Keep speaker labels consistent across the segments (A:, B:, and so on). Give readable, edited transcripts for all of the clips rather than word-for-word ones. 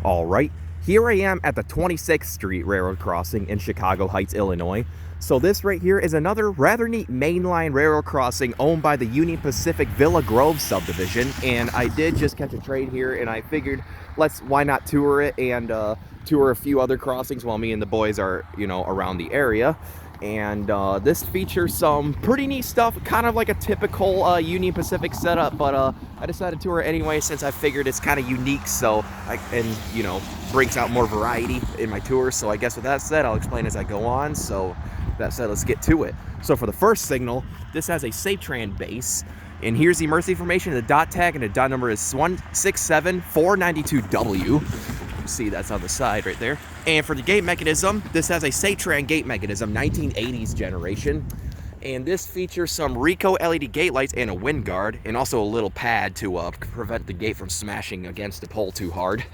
A: All right, here I am at the 26th Street Railroad crossing in Chicago Heights, Illinois. So this right here is another rather neat mainline railroad crossing owned by the Union Pacific Villa Grove subdivision, and I did just catch a train here, and I figured why not tour it and tour a few other crossings while me and the boys are around the area. And this features some pretty neat stuff, kind of like a typical Union Pacific setup, but I decided to tour it anyway since I figured it's kind of unique, so brings out more variety in my tour. So I guess with that said, I'll explain as I go on. So that said, let's get to it. So for the first signal, this has a SafeTran base, and here's the emergency information. The dot tag and the dot number is 167492W. See, that's on the side right there. And for the gate mechanism, this has a SafeTran gate mechanism, 1980s generation, and this features some Rico LED gate lights and a wind guard, and also a little pad to prevent the gate from smashing against the pole too hard.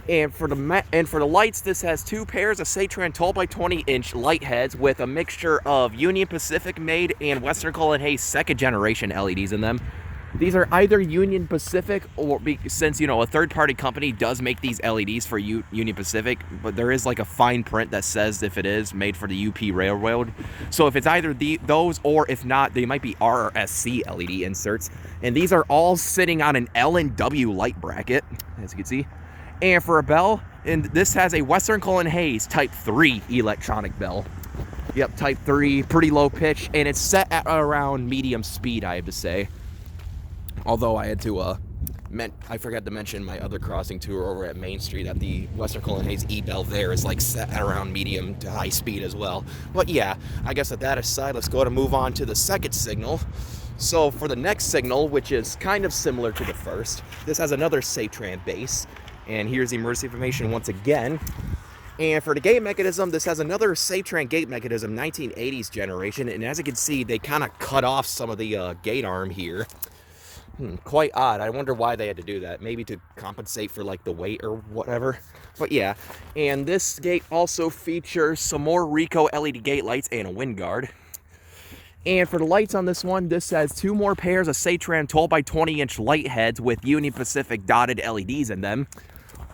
A: And for the lights, this has two pairs of SafeTran 12x20-inch light heads with a mixture of Union Pacific made and Western Cullen Hayes second generation LEDs in them. These are either Union Pacific, or since a third-party company does make these LEDs for Union Pacific, but there is like a fine print that says if it is made for the UP Railroad. So if it's either those, or if not, they might be RRSC LED inserts. And these are all sitting on an L&W light bracket, as you can see. And for a bell, and this has a Western Cullen Hayes Type 3 electronic bell. Yep, Type 3, pretty low pitch, and it's set at around medium speed, I have to say. Although I had to, I forgot to mention my other crossing tour over at Main Street that the Western Cullen Hayes E-Bell there is like set at around medium to high speed as well. But yeah, I guess with that aside, let's go ahead and move on to the second signal. So for the next signal, which is kind of similar to the first, this has another SafeTran base. And here's the emergency information once again. And for the gate mechanism, this has another SafeTran gate mechanism, 1980s generation. And as you can see, they kind of cut off some of the gate arm here. Quite odd. I wonder why they had to do that. Maybe to compensate for like the weight or whatever. But yeah, and this gate also features some more Rico LED gate lights and a wind guard. And for the lights on this one, this has two more pairs of SafeTran 12x20-inch light heads with Union Pacific dotted LEDs in them,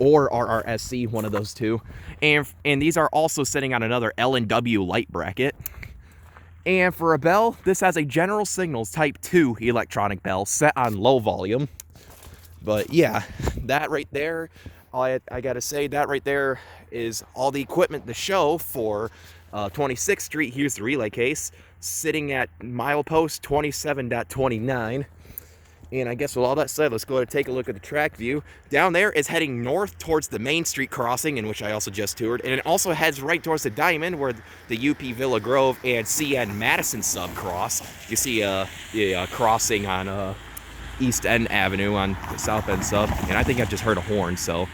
A: or RRSC, one of those two. And these are also sitting on another L&W light bracket. And for a bell, this has a General Signals Type 2 electronic bell set on low volume. But yeah, that right there, I gotta say, that right there is all the equipment to show for 26th Street. Here's the relay case, sitting at milepost 27.29. And I guess with all that said, let's go ahead and take a look at the track view. Down there is heading north towards the Main Street crossing, in which I also just toured. And it also heads right towards the Diamond, where the UP Villa Grove and CN Madison sub cross. You see the crossing on East End Avenue on the South End sub. And I think I just heard a horn, so.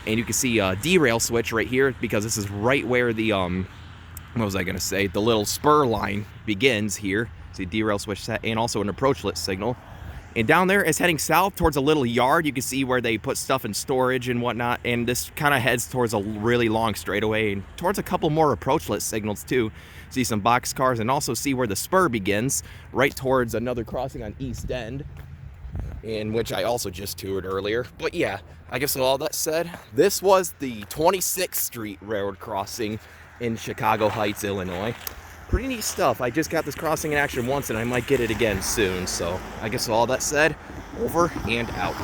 A: And you can see a derail switch right here, because this is right where the, what was I gonna say? The little spur line begins here. See derail switch set, and also an approach lit signal. And down there is heading south towards a little yard. You can see where they put stuff in storage and whatnot. And this kind of heads towards a really long straightaway and towards a couple more approach-lit signals too. See some box cars, and also see where the spur begins, right towards another crossing on East End, in which I also just toured earlier. But yeah, I guess with all that said, this was the 26th Street Railroad crossing in Chicago Heights, Illinois. Pretty neat stuff. I just got this crossing in action once, and I might get it again soon. So I guess with all that said, over and out.